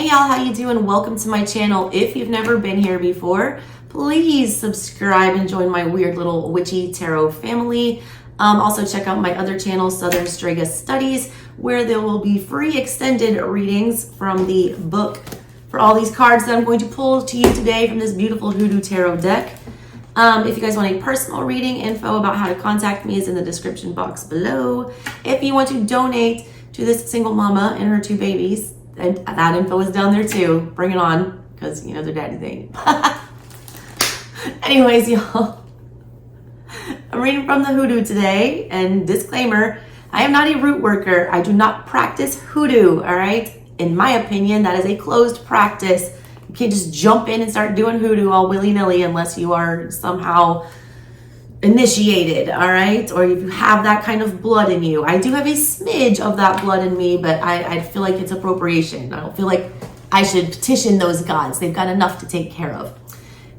Hey y'all, how you doing? Welcome to my channel. If you've never been here before, please subscribe and join my weird little witchy tarot family. Also check out my other channel, SouthernStrega Studies, where there will be free extended readings from the book for all these cards that I'm going to pull to you today from this beautiful Hoodoo tarot deck. If you guys want a personal reading, info about how to contact me is in the description box below. If you want to donate to this single mama and her 2 babies, and that info is down there too. Bring it on, because you know their daddy's name. Anyways, y'all, I'm reading from the Hoodoo today, and disclaimer, I am not a root worker. I do not practice Hoodoo, all right? In my opinion, that is a closed practice. You can't just jump in and start doing Hoodoo all willy-nilly unless you are somehow initiated, all right? Or if you have that kind of blood in you. I do have a smidge of that blood in me, but I feel like it's appropriation. I don't feel like I should petition those gods. They've got enough to take care of.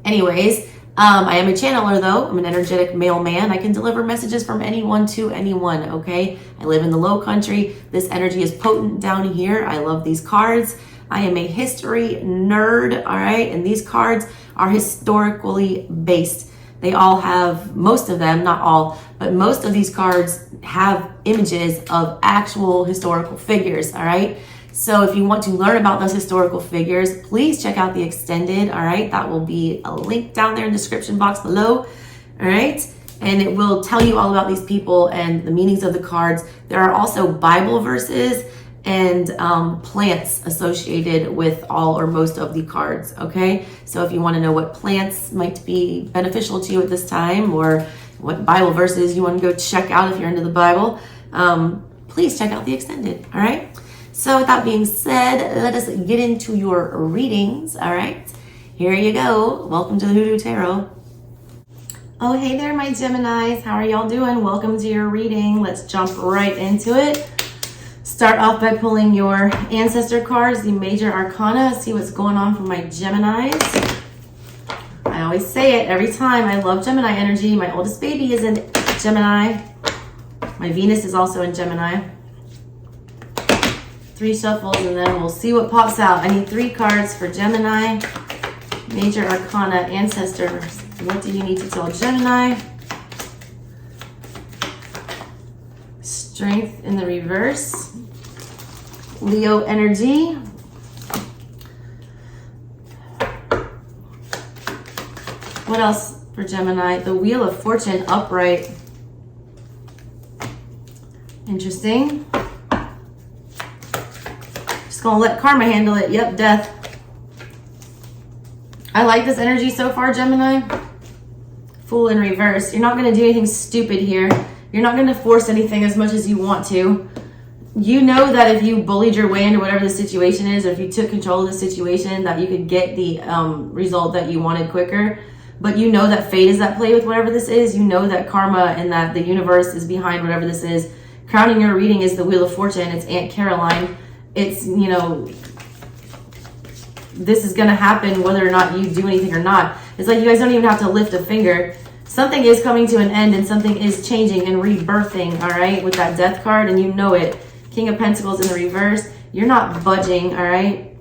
Anyways, I am a channeler though. I'm an energetic mailman. I can deliver messages from anyone to anyone, okay? I live in the low country. This energy is potent down here. I love these cards. I am a history nerd, all right? And these cards are historically based. They all have, most of them, not all, but most of these cards have images of actual historical figures, all right? So if you want to learn about those historical figures, please check out the extended, all right? That will be a link down there in the description box below, all right? And it will tell you all about these people and the meanings of the cards. There are also Bible verses and plants associated with all or most of the cards, okay? So if you want to know what plants might be beneficial to you at this time, or what Bible verses you want to go check out if you're into the Bible, please check out the extended, all right? So with that being said, let us get into your readings, all right? Here you go. Welcome to the Hoodoo Tarot. Oh, hey there, my Geminis. How are y'all doing? Welcome to your reading. Let's jump right into it. Start off by pulling your ancestor cards, the major arcana, see what's going on for my Geminis. I always say it every time. I love Gemini energy. My oldest baby is in Gemini. My Venus is also in Gemini. 3 shuffles and then we'll see what pops out. I need 3 cards for Gemini. Major arcana, ancestors. What do you need to tell Gemini? Strength in the reverse. Leo energy. What else for Gemini? The Wheel of Fortune upright. Interesting. Just gonna let karma handle it. Yep, death. I like this energy so far, Gemini. Fool in reverse. You're not gonna do anything stupid here. You're not gonna force anything as much as you want to. You know that if you bullied your way into whatever the situation is, or if you took control of the situation, that you could get the result that you wanted quicker. But you know that fate is at play with whatever this is. You know that karma and that the universe is behind whatever this is. Crowning your reading is the Wheel of Fortune. It's Aunt Caroline. It's, you know, this is going to happen whether or not you do anything or not. It's like you guys don't even have to lift a finger. Something is coming to an end and something is changing and rebirthing, all right, with that death card, and you know it. King of Pentacles in the reverse. You're not budging, all right?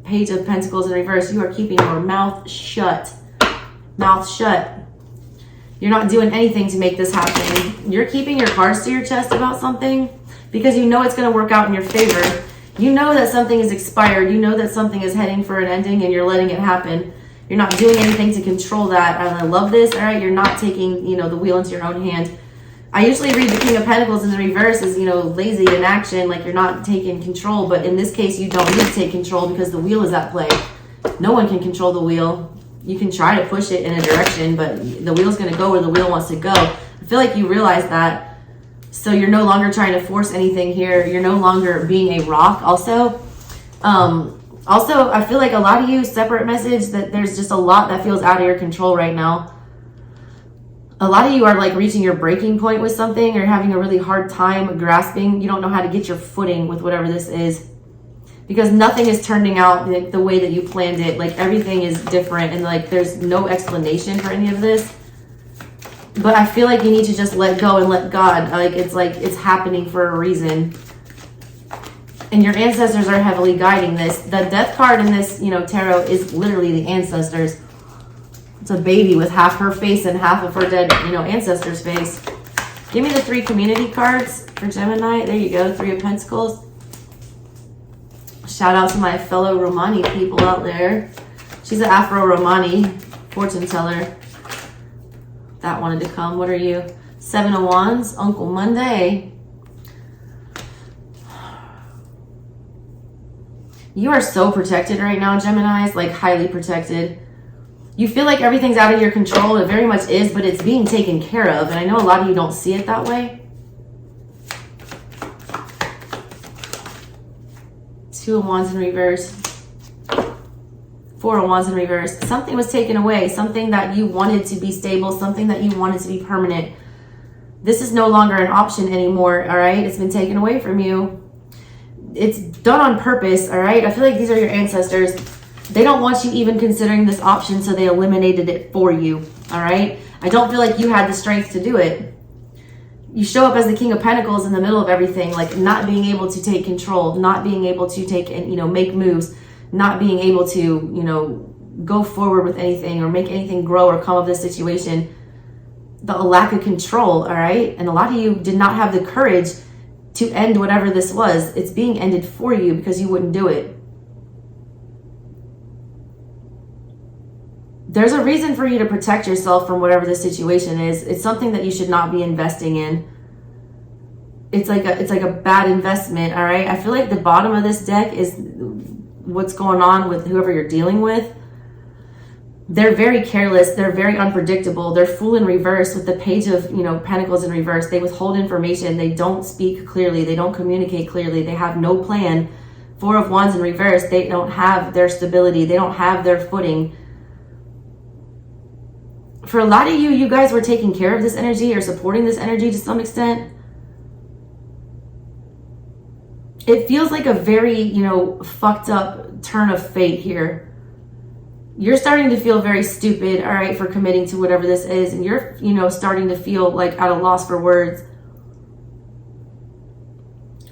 Page of Pentacles in reverse. You are keeping your mouth shut. Mouth shut. You're not doing anything to make this happen. You're keeping your cards to your chest about something because you know it's going to work out in your favor. You know that something is expired. You know that something is heading for an ending and you're letting it happen. You're not doing anything to control that. I love this, all right? You're not taking, you know, the wheel into your own hand. I usually read the King of Pentacles in the reverse as, you know, lazy in action, like you're not taking control. But in this case, you don't need to take control because the wheel is at play. No one can control the wheel. You can try to push it in a direction, but the wheel's going to go where the wheel wants to go. I feel like you realize that. So you're no longer trying to force anything here. You're no longer being a rock. Also, I feel like a lot of you, separate message, that there's just a lot that feels out of your control right now. A lot of you are like reaching your breaking point with something or having a really hard time grasping. You don't know how to get your footing with whatever this is because nothing is turning out like the way that you planned it. Like everything is different and like there's no explanation for any of this. But I feel like you need to just let go and let God. Like it's happening for a reason. And your ancestors are heavily guiding this. The death card in this, tarot is literally the ancestors. It's a baby with half her face and half of her dead, ancestor's face. Give me the 3 community cards for Gemini. There you go, 3 of Pentacles. Shout out to my fellow Romani people out there. She's an Afro-Romani fortune teller. That wanted to come. What are you? 7 of Wands, Uncle Monday. You are so protected right now, Geminis, like highly protected. You feel like everything's out of your control. It very much is, but it's being taken care of. And I know a lot of you don't see it that way. 2 of Wands in reverse. 4 of Wands in reverse. Something was taken away. Something that you wanted to be stable. Something that you wanted to be permanent. This is no longer an option anymore, all right? It's been taken away from you. It's done on purpose, all right? I feel like these are your ancestors. They don't want you even considering this option, so they eliminated it for you, all right? I don't feel like you had the strength to do it. You show up as the King of Pentacles in the middle of everything, like not being able to take control, not being able to take, make moves, not being able to, go forward with anything or make anything grow or come of this situation. The lack of control, all right? And a lot of you did not have the courage to end whatever this was. It's being ended for you because you wouldn't do it. There's a reason for you to protect yourself from whatever the situation is. It's something that you should not be investing in. It's like a bad investment, all right? I feel like the bottom of this deck is what's going on with whoever you're dealing with. They're very careless. They're very unpredictable. They're Fool in reverse with the Page of, Pentacles in reverse. They withhold information. They don't speak clearly. They don't communicate clearly. They have no plan. 4 of Wands in reverse. They don't have their stability. They don't have their footing. For a lot of you, you guys were taking care of this energy or supporting this energy to some extent. It feels like a very, fucked up turn of fate here. You're starting to feel very stupid, all right, for committing to whatever this is. And you're, starting to feel like at a loss for words.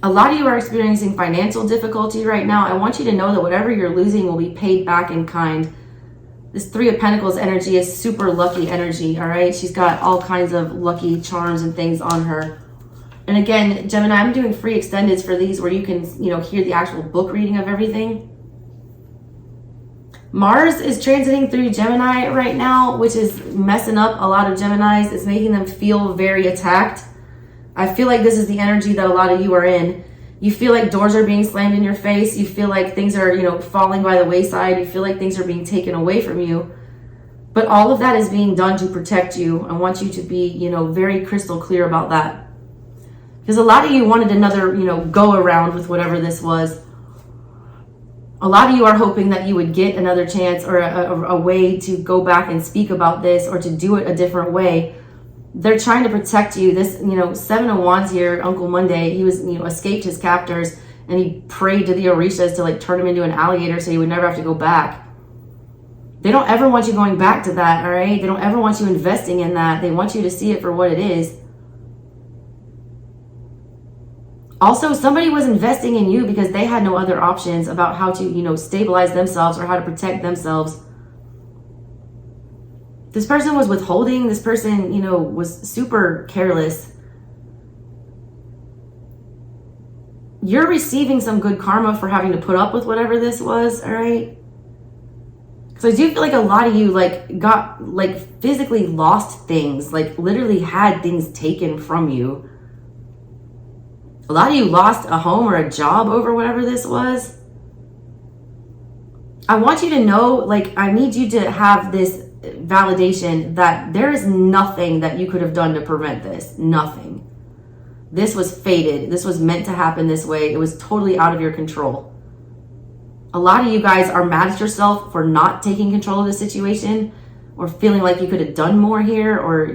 A lot of you are experiencing financial difficulty right now. I want you to know that whatever you're losing will be paid back in kind. This 3 of Pentacles energy is super lucky energy, all right? She's got all kinds of lucky charms and things on her. And again, Gemini, I'm doing free extendeds for these where you can, hear the actual book reading of everything. Mars is transiting through Gemini right now, which is messing up a lot of Geminis. It's making them feel very attacked. I feel like this is the energy that a lot of you are in. You feel like doors are being slammed in your face. You feel like things are, falling by the wayside. You feel like things are being taken away from you. But all of that is being done to protect you. I want you to be, very crystal clear about that. Because a lot of you wanted another, go around with whatever this was. A lot of you are hoping that you would get another chance or a way to go back and speak about this or to do it a different way. They're trying to protect you. This, 7 of Wands here, Uncle Monday, he was, escaped his captors and he prayed to the Orishas to turn him into an alligator so he would never have to go back. They don't ever want you going back to that, all right? They don't ever want you investing in that. They want you to see it for what it is. Also, somebody was investing in you because they had no other options about how to, stabilize themselves or how to protect themselves. This person was withholding. This person, was super careless. You're receiving some good karma for having to put up with whatever this was, all right? Because I do feel like a lot of you, got, physically lost things, literally had things taken from you. A lot of you lost a home or a job over whatever this was. I want you to know, I need you to have this validation that there is nothing that you could have done to prevent this. Nothing. This was fated. This was meant to happen this way. It was totally out of your control. A lot of you guys are mad at yourself for not taking control of the situation or feeling like you could have done more here or,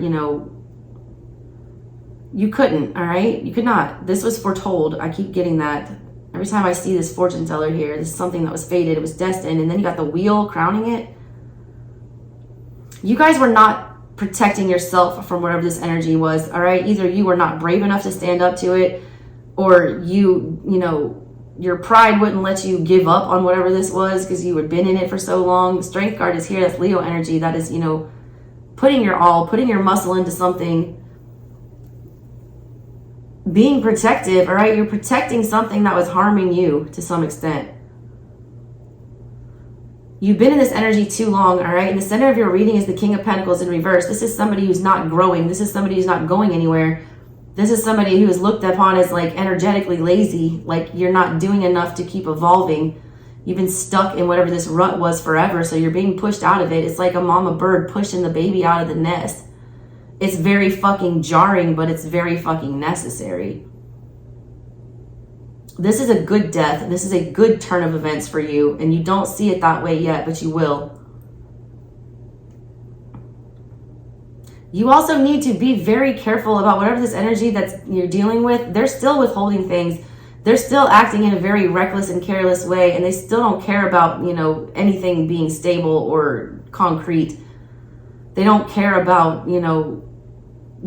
you couldn't, all right? You could not. This was foretold. I keep getting that. Every time I see this fortune teller here, this is something that was fated. It was destined. And then you got the wheel crowning it. You guys were not protecting yourself from whatever this energy was, all right? Either you were not brave enough to stand up to it or you your pride wouldn't let you give up on whatever this was because you had been in it for so long. The Strength card is here. That's Leo energy. That is, you know, putting your all, putting your muscle into something, being protective, all right? You're protecting something that was harming you to some extent. You've been in this energy too long, all right? And the center of your reading is the King of Pentacles in reverse. This is somebody who's not growing. This is somebody who's not going anywhere. This is somebody who is looked upon as like energetically lazy, like you're not doing enough to keep evolving. You've been stuck in whatever this rut was forever, so you're being pushed out of it. It's like a mama bird pushing the baby out of the nest. It's very fucking jarring, but it's very fucking necessary. This is a good death. This is a good turn of events for you, and you don't see it that way yet, but you will. You also need to be very careful about whatever this energy that you're dealing with. They're still withholding things. They're still acting in a very reckless and careless way, and they still don't care about, you know, anything being stable or concrete. They don't care about, you know,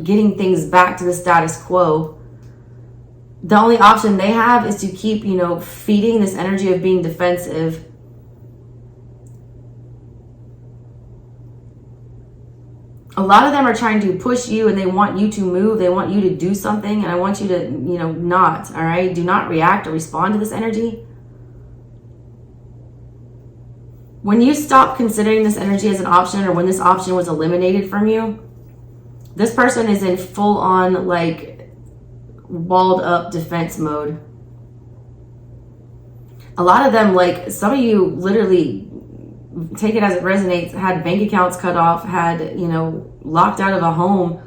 getting things back to the status quo. The only option they have is to keep, you know, feeding this energy of being defensive. A lot of them are trying to push you and they want you to move. They want you to do something, and I want you to, you know, not, all right? Do not react or respond to this energy. When you stop considering this energy as an option, or when this option was eliminated from you, this person is in full on like walled up defense mode. A lot of them, like some of you literally, take it as it resonates, had bank accounts cut off, had, you know, locked out of a home,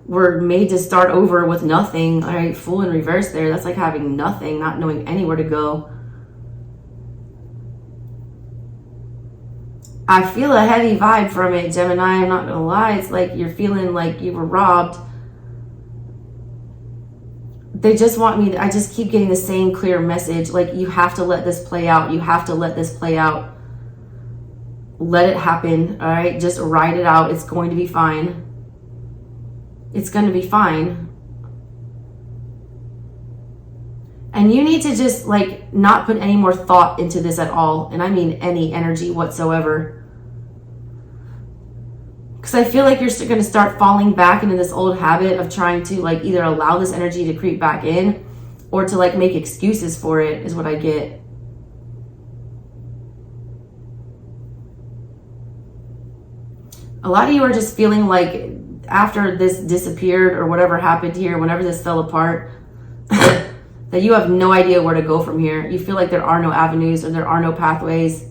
were made to start over with nothing. All right, Fool in reverse there. That's like having nothing, not knowing anywhere to go. I feel a heavy vibe from it, Gemini. I'm not gonna lie. It's like you're feeling like you were robbed. They just want me to, I just keep getting the same clear message. Like, you have to let this play out. You have to let this play out. Let it happen, all right? Just ride it out. It's going to be fine. It's going to be fine. And you need to just, like, not put any more thought into this at all. And I mean any energy whatsoever. Because I feel like you're going to start falling back into this old habit of trying to, like, either allow this energy to creep back in or to, like, make excuses for it, is what I get. A lot of you are just feeling like after this disappeared or whatever happened here, whenever this fell apart, that you have no idea where to go from here. You feel like there are no avenues or there are no pathways.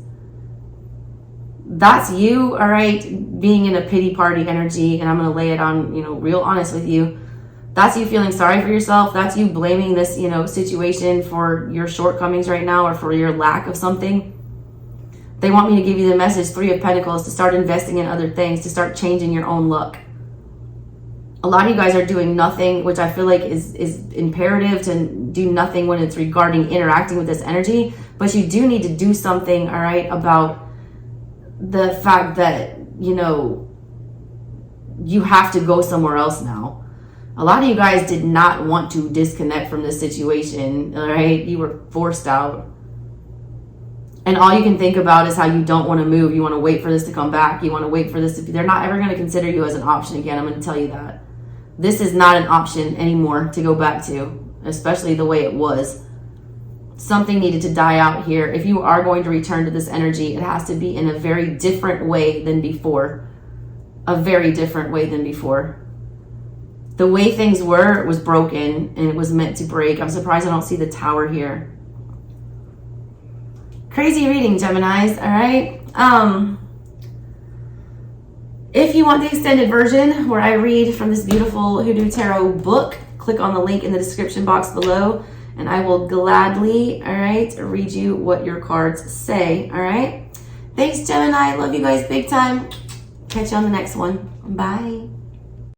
That's you, all right, being in a pity party energy, and I'm going to lay it on, you know, real honest with you. That's you feeling sorry for yourself. That's you blaming this, you know, situation for your shortcomings right now or for your lack of something. They want me to give you the message, Three of Pentacles, to start investing in other things, to start changing your own luck. A lot of you guys are doing nothing, which I feel like is imperative to do nothing when it's regarding interacting with this energy. But you do need to do something, all right, about the fact that, you know, you have to go somewhere else now. A lot of you guys did not want to disconnect from this situation, all right? You were forced out. And all you can think about is how you don't want to move. You want to wait for this to come back. You want to wait for this to be, they're not ever going to consider you as an option again. I'm going to tell you that. This is not an option anymore to go back to, especially the way it was. Something needed to die out here. If you are going to return to this energy, it has to be in a very different way than before. A very different way than before. The way things were was broken and it was meant to break. I'm surprised I don't see the Tower here. Crazy reading, Geminis, all right? If you want the extended version where I read from this beautiful Hoodoo Tarot book, click on the link in the description box below and I will gladly, all right, read you what your cards say, all right? Thanks, Gemini. Love you guys big time. Catch you on the next one. Bye.